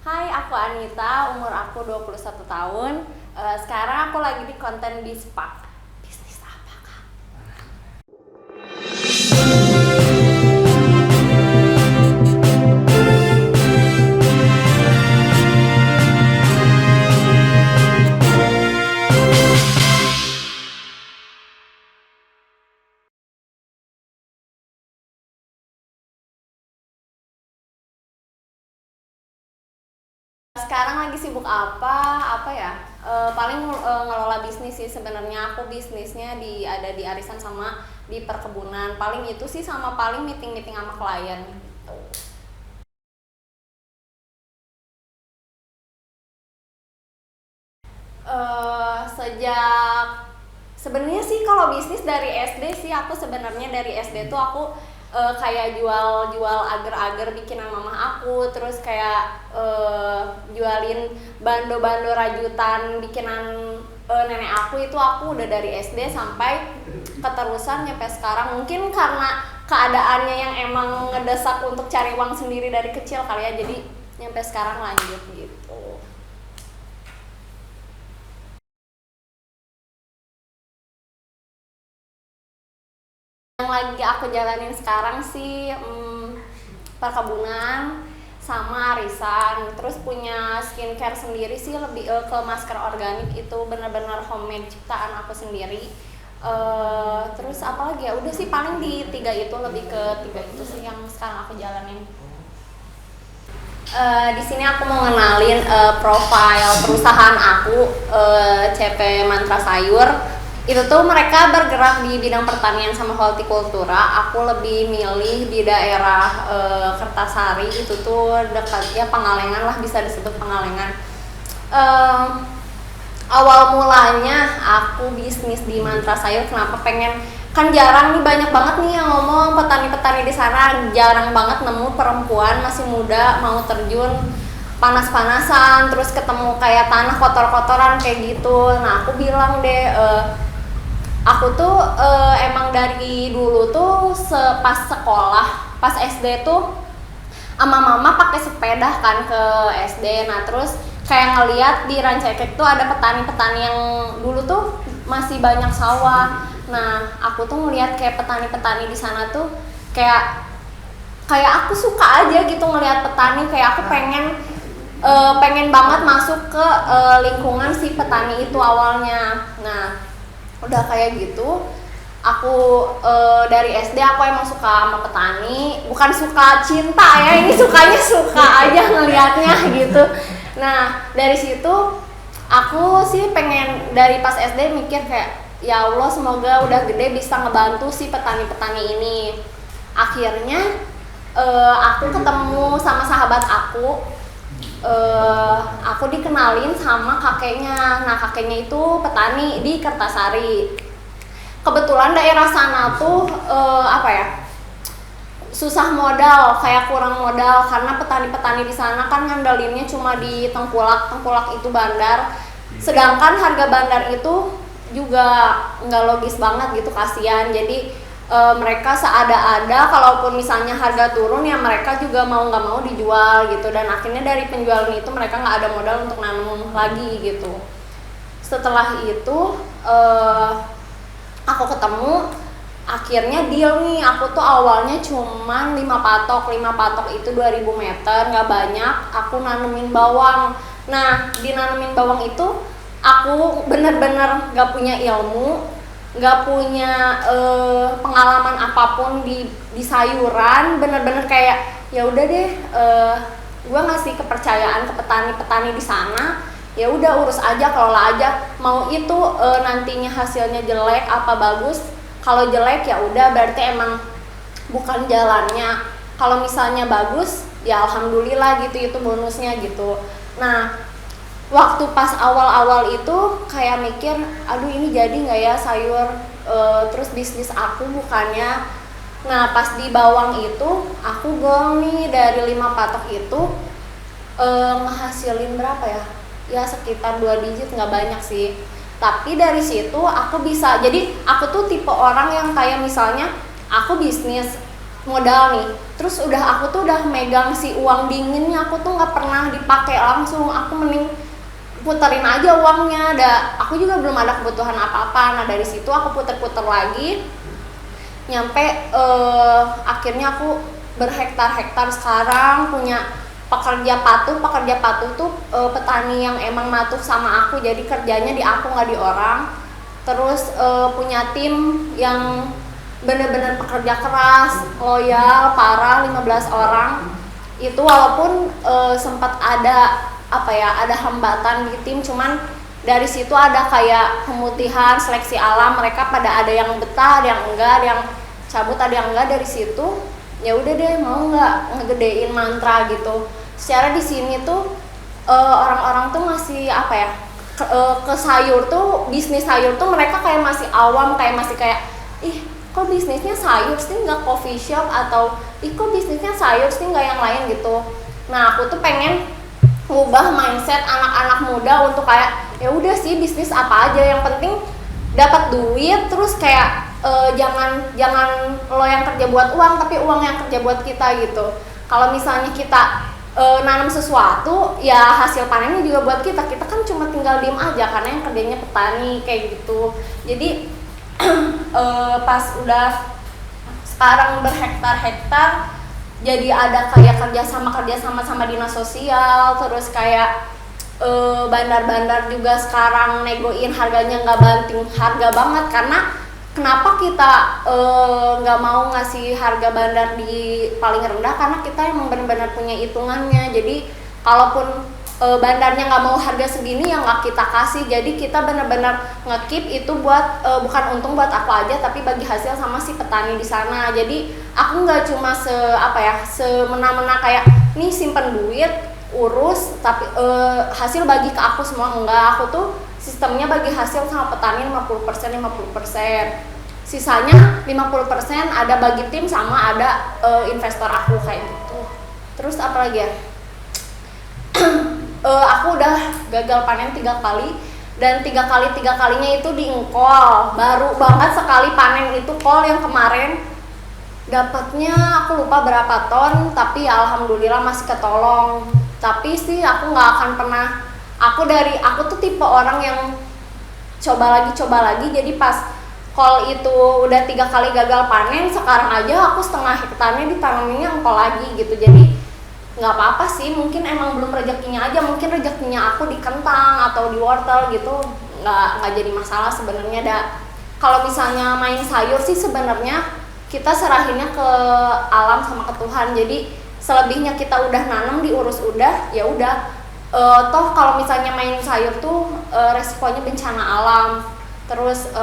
Hai, aku Anita, umur aku 21 tahun. Sekarang aku lagi di konten Bispa. Bisnis apa, Kak? Sekarang lagi sibuk apa? Apa ya? Paling ngelola bisnis sih sebenarnya. Aku bisnisnya ada di arisan sama di perkebunan. Paling itu sih sama paling meeting-meeting sama klien gitu. Sejak sebenarnya sih kalau bisnis dari SD sih, aku sebenarnya dari SD tuh aku kayak jual agar-agar bikinan mama aku, terus kayak jualin bando-bando rajutan bikinan nenek aku udah dari SD sampai keterusan nyampe sekarang. Mungkin karena keadaannya yang emang ngedesak untuk cari uang sendiri dari kecil kali ya, jadi nyampe sekarang lanjut gitu. Yang lagi aku jalanin sekarang sih perkebunan sama arisan, terus punya skincare sendiri sih, lebih ke masker organik, itu benar-benar homemade ciptaan aku sendiri. Terus apa lagi ya, udah sih paling di lebih ke tiga itu sih yang sekarang aku jalanin. Di sini aku mau ngenalin profil perusahaan aku, CP Mantra Sayur. Itu tuh mereka bergerak di bidang pertanian sama hortikultura. Aku lebih milih di daerah Kertasari, itu tuh dekat ya Pangalengan lah, bisa disebut Pangalengan. Awal mulanya aku bisnis di Mantra Sayur, kenapa pengen, kan jarang nih, banyak banget nih yang ngomong petani-petani di sana, jarang banget nemu perempuan masih muda mau terjun panas-panasan, terus ketemu kayak tanah kotor-kotoran kayak gitu. Nah aku bilang deh, aku tuh emang dari dulu tuh pas sekolah, pas SD tuh sama mama pakai sepeda kan ke SD. Nah terus kayak ngeliat di Rancaikek tuh ada petani-petani yang dulu tuh masih banyak sawah. Nah aku tuh ngeliat kayak petani-petani di sana tuh kayak kayak aku suka aja gitu ngeliat petani, kayak aku pengen banget masuk ke lingkungan si petani itu awalnya. Nah udah kayak gitu aku dari SD aku emang suka sama petani, bukan suka cinta ya, ini sukanya suka aja ngelihatnya gitu. Nah dari situ aku sih pengen, dari pas SD mikir kayak ya Allah semoga udah gede bisa ngebantu si petani-petani ini. Akhirnya aku ketemu sama sahabat aku dikenalin sama kakeknya. Nah kakeknya itu petani di Kertasari. Kebetulan daerah sana tuh apa ya, susah modal, kayak kurang modal, karena petani-petani di sana kan ngandelinnya cuma di tengkulak itu bandar. Sedangkan harga bandar itu juga nggak logis banget gitu, kasihan. Jadi mereka seada-ada, kalaupun misalnya harga turun ya mereka juga mau nggak mau dijual gitu. Dan akhirnya dari penjualan itu mereka nggak ada modal untuk nanam lagi gitu. Setelah itu aku ketemu, akhirnya deal nih. Aku tuh awalnya cuman 5 patok itu 2000 meter, nggak banyak. Aku nanemin bawang. Nah di nanemin bawang itu aku bener-bener nggak punya ilmu, nggak punya pengalaman apapun di sayuran. Bener-bener kayak ya udah deh, gue ngasih kepercayaan ke petani-petani di sana, ya udah urus aja, kelola aja, mau itu nantinya hasilnya jelek apa bagus. Kalau jelek ya udah berarti emang bukan jalannya, kalau misalnya bagus ya alhamdulillah gitu, itu bonusnya gitu. Nah waktu pas awal-awal itu kayak mikir, aduh ini jadi nggak ya sayur terus bisnis aku bukannya. Nah pas di bawang itu aku gong nih, dari 5 patok itu ngehasilin berapa ya, ya sekitar 2 digit, nggak banyak sih. Tapi dari situ aku bisa, jadi aku tuh tipe orang yang kayak misalnya aku bisnis, modal nih, terus aku tuh udah megang si uang dinginnya, aku tuh nggak pernah dipakai langsung, aku mending puterin aja uangnya. Aku juga belum ada kebutuhan apa-apa. Nah dari situ aku puter-puter lagi, nyampe akhirnya aku berhektar-hektar sekarang, punya pekerja patuh tuh petani yang emang matuh sama aku, jadi kerjanya di aku nggak di orang. Terus punya tim yang bener-bener pekerja keras, loyal, parah, 15 orang. Itu walaupun sempat ada ada hambatan di tim, cuman dari situ ada kayak pemutihan, seleksi alam, mereka pada ada yang betah, ada yang enggak, ada yang cabut, ada yang enggak. Dari situ ya udah deh, mau nggak ngegedein Mantra gitu. Secara di sini tuh orang-orang tuh masih ke sayur tuh, bisnis sayur tuh mereka kayak masih awam, kayak masih kayak ih kok bisnisnya sayur sih nggak coffee shop, atau ih kok bisnisnya sayur sih nggak yang lain gitu. Nah aku tuh pengen ngubah mindset anak-anak muda untuk kayak ya udah sih bisnis apa aja yang penting dapat duit, terus kayak jangan lo yang kerja buat uang tapi uang yang kerja buat kita gitu. Kalau misalnya kita nanam sesuatu ya hasil panennya juga buat kita kan cuma tinggal diem aja karena yang kerjanya petani kayak gitu. Jadi pas udah sekarang berhektar-hektar, jadi ada kayak kerjasama sama dinas sosial, terus kayak bandar-bandar juga sekarang negoin harganya nggak banting harga banget. Karena kenapa kita nggak mau ngasih harga bandar di paling rendah, karena kita emang benar-benar punya hitungannya. Jadi kalaupun bandarnya nggak mau harga segini ya nggak kita kasih. Jadi kita benar-benar nge-keep itu buat bukan untung buat aku aja, tapi bagi hasil sama si petani di sana. Jadi aku nggak cuma semena-mena kayak nih simpen duit urus tapi hasil bagi ke aku semua, enggak. Aku tuh sistemnya bagi hasil sama petani 50% sisanya 50% ada bagi tim sama ada investor aku kayak gitu. Terus apa lagi ya, aku udah gagal panen 3 kali, dan 3 kalinya itu di engkol. Baru banget sekali panen itu kol yang kemarin dapatnya aku lupa berapa ton, tapi ya alhamdulillah masih ketolong. Tapi sih aku nggak akan pernah, aku tuh tipe orang yang coba lagi. Jadi pas kol itu udah 3 kali gagal panen, sekarang aja aku setengah hektarnya ditanaminnya engkol lagi gitu. Jadi nggak apa-apa sih, mungkin emang belum rezekinya aja, mungkin rezekinya aku di kentang atau di wortel gitu, nggak jadi masalah sebenarnya. Kalau misalnya main sayur sih sebenarnya kita serahinnya ke alam sama ke Tuhan. Jadi selebihnya kita udah nanam, diurus udah, ya udah. Toh kalau misalnya main sayur tuh resikonya bencana alam, terus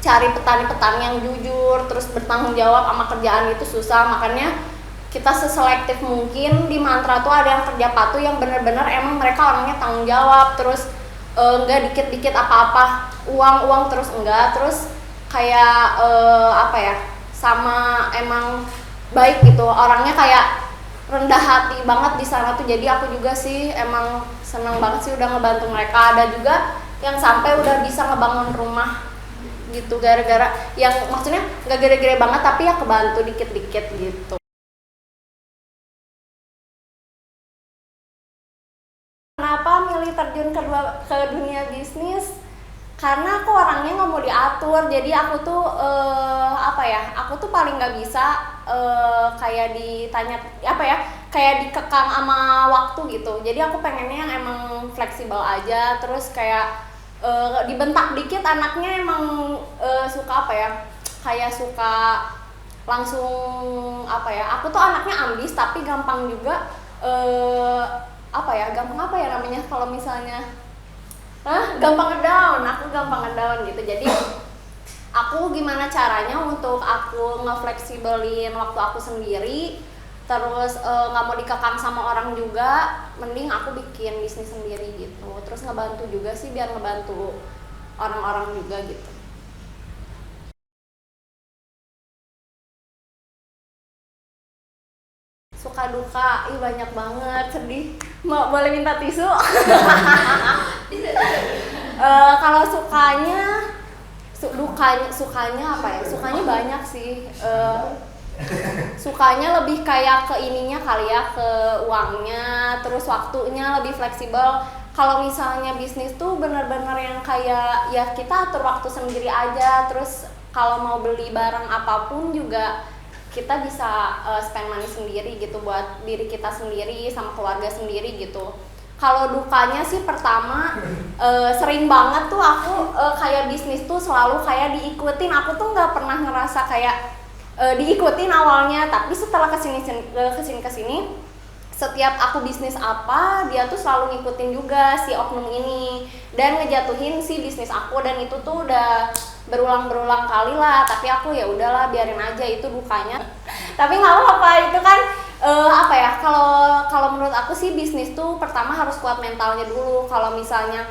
cari petani-petani yang jujur terus bertanggung jawab sama kerjaan itu susah. Makanya kita seselektif mungkin di Mantra tuh ada yang kerja patuh yang benar-benar emang mereka orangnya tanggung jawab, terus enggak dikit-dikit apa-apa uang terus enggak, terus kayak sama emang baik gitu orangnya, kayak rendah hati banget di sana tuh. Jadi aku juga sih emang senang banget sih udah ngebantu mereka. Ada juga yang sampai udah bisa ngebangun rumah gitu gara-gara, yang maksudnya nggak gede-gede banget tapi ya kebantu dikit-dikit gitu. Kenapa milih terjun ke dunia bisnis? Karena aku orangnya nggak mau diatur. Jadi aku tuh aku tuh paling nggak bisa kayak ditanya kayak dikekang sama waktu gitu. Jadi aku pengennya yang emang fleksibel aja. Terus kayak dibentak dikit anaknya emang suka kayak suka langsung aku tuh anaknya ambis tapi gampang juga namanya kalau misalnya gampang ngedown. Aku gampang ngedown gitu. Jadi aku gimana caranya untuk aku ngefleksibelin waktu aku sendiri, terus nggak mau dikekang sama orang juga, mending aku bikin bisnis sendiri gitu. Terus ngebantu juga sih biar ngebantu orang-orang juga gitu. Suka duka, banyak banget. Sedih, boleh minta tisu? Kalau sukanya, sukanya apa ya? Sukanya banyak sih. Sukanya lebih kayak ke ininya kali ya, ke uangnya, terus waktunya lebih fleksibel. Kalau misalnya bisnis tuh bener-bener yang kayak ya kita atur waktu sendiri aja, terus kalau mau beli barang apapun juga kita bisa spend money sendiri gitu buat diri kita sendiri sama keluarga sendiri gitu. Kalau dukanya sih pertama sering banget tuh aku kayak bisnis tuh selalu kayak diikutin. Aku tuh nggak pernah ngerasa kayak diikutin awalnya, tapi setelah kesini setiap aku bisnis apa dia tuh selalu ngikutin juga si oknum ini dan ngejatuhin si bisnis aku, dan itu tuh udah berulang kali lah. Tapi aku ya udahlah biarin aja, itu dukanya. Tapi nggak apa-apa, itu kan apa ya, kalau menurut aku sih bisnis tuh pertama harus kuat mentalnya dulu. Kalau misalnya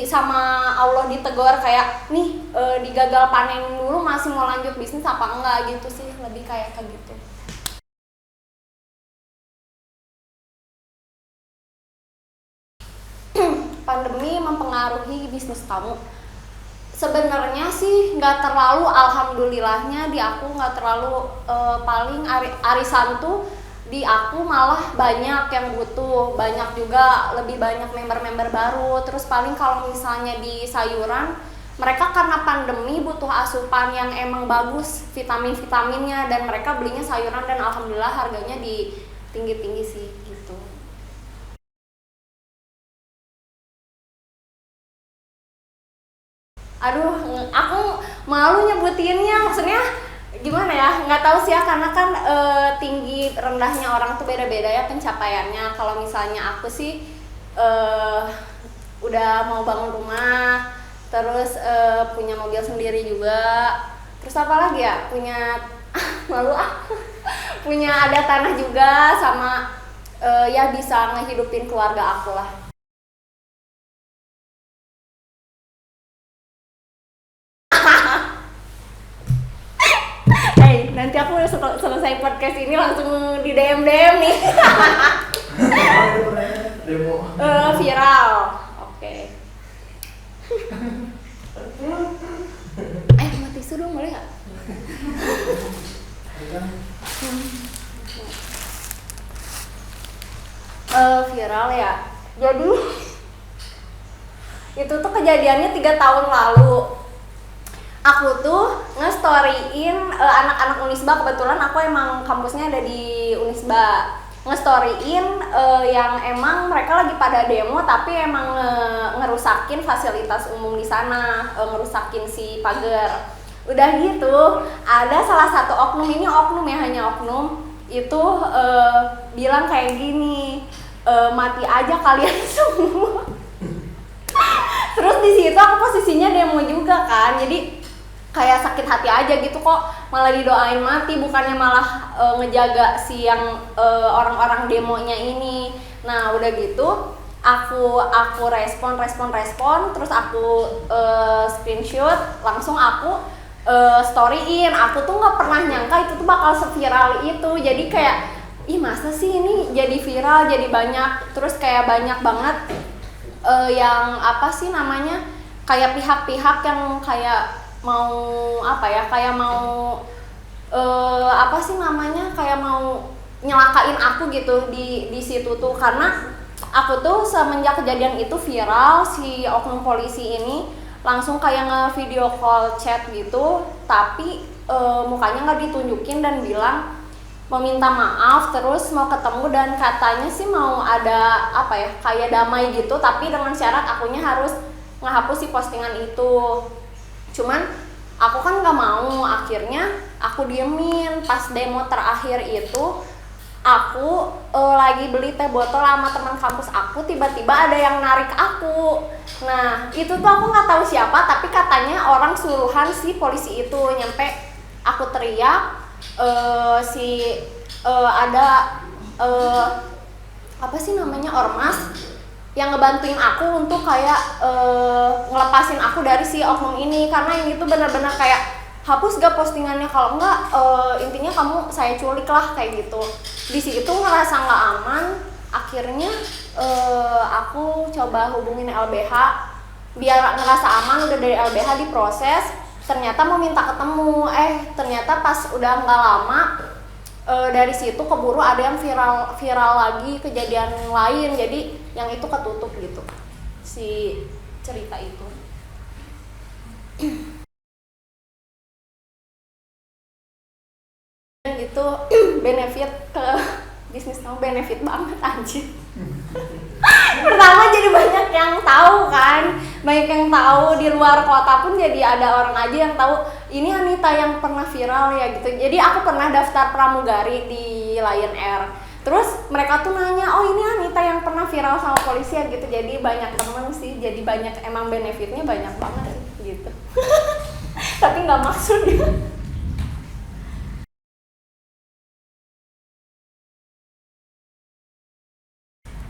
sama Allah ditegur kayak nih digagal panen dulu masih mau lanjut bisnis apa enggak gitu sih, lebih kayak gitu. Pandemi mempengaruhi bisnis kamu? Sebenarnya sih nggak terlalu, alhamdulillahnya di aku nggak terlalu. Paling arisan tuh di aku malah banyak yang butuh, banyak juga, lebih banyak member-member baru. Terus paling kalau misalnya di sayuran, mereka karena pandemi butuh asupan yang emang bagus vitaminnya, dan mereka belinya sayuran, dan alhamdulillah harganya di tinggi-tinggi sih gitu. Aduh, aku malu nyebutinnya, maksudnya gimana ya, nggak tahu sih ya, karena kan tinggi rendahnya orang tuh beda-beda ya pencapaiannya. Kalau misalnya aku sih udah mau bangun rumah, terus punya mobil sendiri juga, terus apa lagi ya, punya malu punya ada tanah juga, sama ya bisa ngehidupin keluarga aku lah. Hey, nanti aku selesai podcast ini langsung di DM nih. Demo. Viral. Oke. Mau tisu dong, boleh nggak? Viral ya. Jadi itu tuh kejadiannya 3 tahun lalu. Aku tuh nge-storyin anak-anak Unisba, kebetulan aku emang kampusnya ada di Unisba. Nge-storyin yang emang mereka lagi pada demo, tapi emang ngerusakin fasilitas umum di sana, ngerusakin si pagar. Udah gitu, ada salah satu oknum, ini oknum ya, hanya oknum, itu bilang kayak gini, mati aja kalian semua. Terus di situ aku posisinya demo juga kan, jadi kayak sakit hati aja gitu, kok malah didoain mati, bukannya malah ngejaga si yang orang-orang demonya ini. Nah udah gitu aku respon, terus aku screenshot, langsung aku storyin. Aku tuh nggak pernah nyangka itu tuh bakal seviral itu. Jadi kayak ih masa sih ini jadi viral, jadi banyak, terus kayak banyak banget yang apa sih namanya, kayak pihak-pihak yang kayak mau apa ya, kayak mau apa sih namanya, kayak mau nyelakain aku gitu di situ tuh. Karena aku tuh semenjak kejadian itu viral, si oknum polisi ini langsung kayak nge-video call chat gitu, tapi mukanya nggak ditunjukin, dan bilang mau minta maaf, terus mau ketemu, dan katanya sih mau ada apa ya, kayak damai gitu, tapi dengan syarat akunya harus ngehapus si postingan itu. Cuman aku kan nggak mau, akhirnya aku diemin. Pas demo terakhir itu aku lagi beli teh botol sama teman kampus aku, tiba-tiba ada yang narik aku. Nah itu tuh aku nggak tahu siapa, tapi katanya orang suruhan si polisi itu. Nyampe aku teriak, ada apa sih namanya, ormas yang ngebantuin aku untuk kayak ngelepasin aku dari si oknum ini, karena ini tuh benar-benar kayak hapus gak postingannya, kalau enggak intinya kamu saya culik lah kayak gitu. Di situ ngerasa nggak aman, akhirnya aku coba hubungin LBH biar ngerasa aman. Udah dari LBH diproses, ternyata mau minta ketemu, ternyata pas udah nggak lama dari situ keburu ada yang viral lagi kejadian lain, jadi yang itu ketutup gitu si cerita itu. Gitu benefit ke bisnis kamu, benefit banget anjir. Pertama jadi banyak yang tahu kan, banyak yang tahu, di luar kota pun jadi ada orang aja yang tahu ini Anita yang pernah viral ya gitu. Jadi aku pernah daftar pramugari di Lion Air, terus mereka tuh nanya, oh ini Anita yang pernah viral sama polisi ya gitu. Jadi banyak temen sih, jadi banyak, emang benefitnya banyak banget gitu. Tapi nggak maksud ya.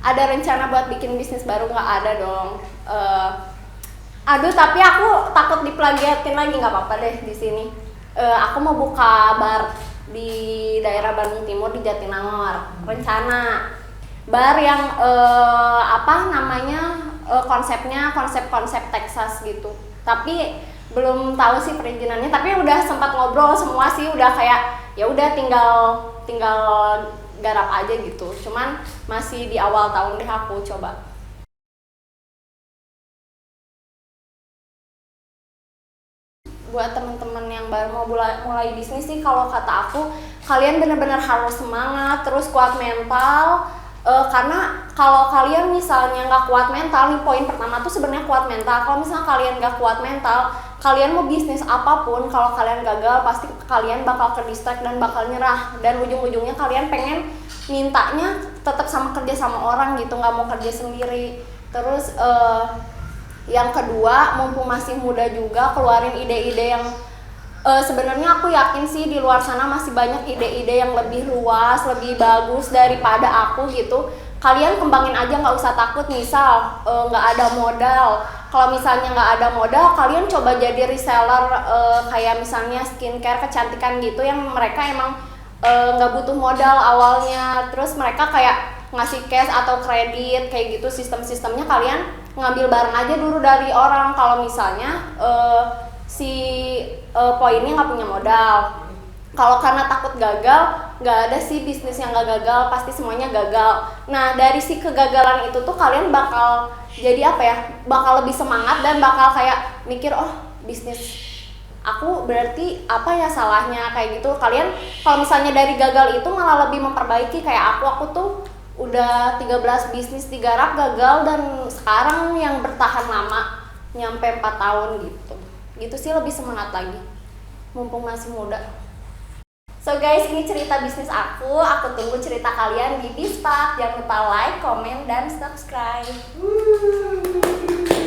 Ada rencana buat bikin bisnis baru? Nggak ada dong. Aduh, tapi aku takut diplagiatin lagi, nggak apa-apa deh di sini. Aku mau buka bar di daerah Bandung Timur di Jatinangor. Rencana bar yang apa namanya, konsepnya konsep Texas gitu. Tapi belum tahu sih perizinannya. Tapi udah sempat ngobrol semua sih, udah kayak ya udah tinggal garap aja gitu. Cuman masih di awal tahun deh aku coba. Buat teman-teman yang baru mau mulai bisnis sih, kalau kata aku kalian benar-benar harus semangat, terus kuat mental. Karena kalau kalian misalnya nggak kuat mental, nih poin pertama tuh sebenarnya kuat mental. Kalau misalnya kalian nggak kuat mental, kalian mau bisnis apapun, kalau kalian gagal pasti kalian bakal ke-distract dan bakal nyerah, dan ujung-ujungnya kalian pengen mintanya tetap kerja sama orang gitu, nggak mau kerja sendiri. Terus yang kedua, mumpung masih muda juga, keluarin ide-ide yang sebenarnya aku yakin sih di luar sana masih banyak ide-ide yang lebih luas, lebih bagus daripada aku gitu. Kalian kembangin aja, nggak usah takut. Misal nggak ada modal, kalau misalnya nggak ada modal, kalian coba jadi reseller kayak misalnya skincare, kecantikan gitu, yang mereka emang nggak butuh modal awalnya. Terus mereka kayak ngasih cash atau kredit kayak gitu, sistem-sistemnya kalian ngambil bareng aja dulu dari orang. Kalau misalnya si poinnya nggak punya modal, kalau karena takut gagal, nggak ada sih bisnis yang nggak gagal, pasti semuanya gagal. Nah dari si kegagalan itu tuh kalian bakal jadi apa ya, bakal lebih semangat dan bakal kayak mikir, oh bisnis aku berarti apa ya salahnya, kayak gitu. Kalian kalau misalnya dari gagal itu malah lebih memperbaiki, kayak aku tuh udah 13 bisnis digarap gagal, dan sekarang yang bertahan lama nyampe 4 tahun gitu sih, lebih semangat lagi mumpung masih muda. So guys, ini cerita bisnis aku tunggu cerita kalian di Bispak. Jangan lupa like, comment, dan subscribe.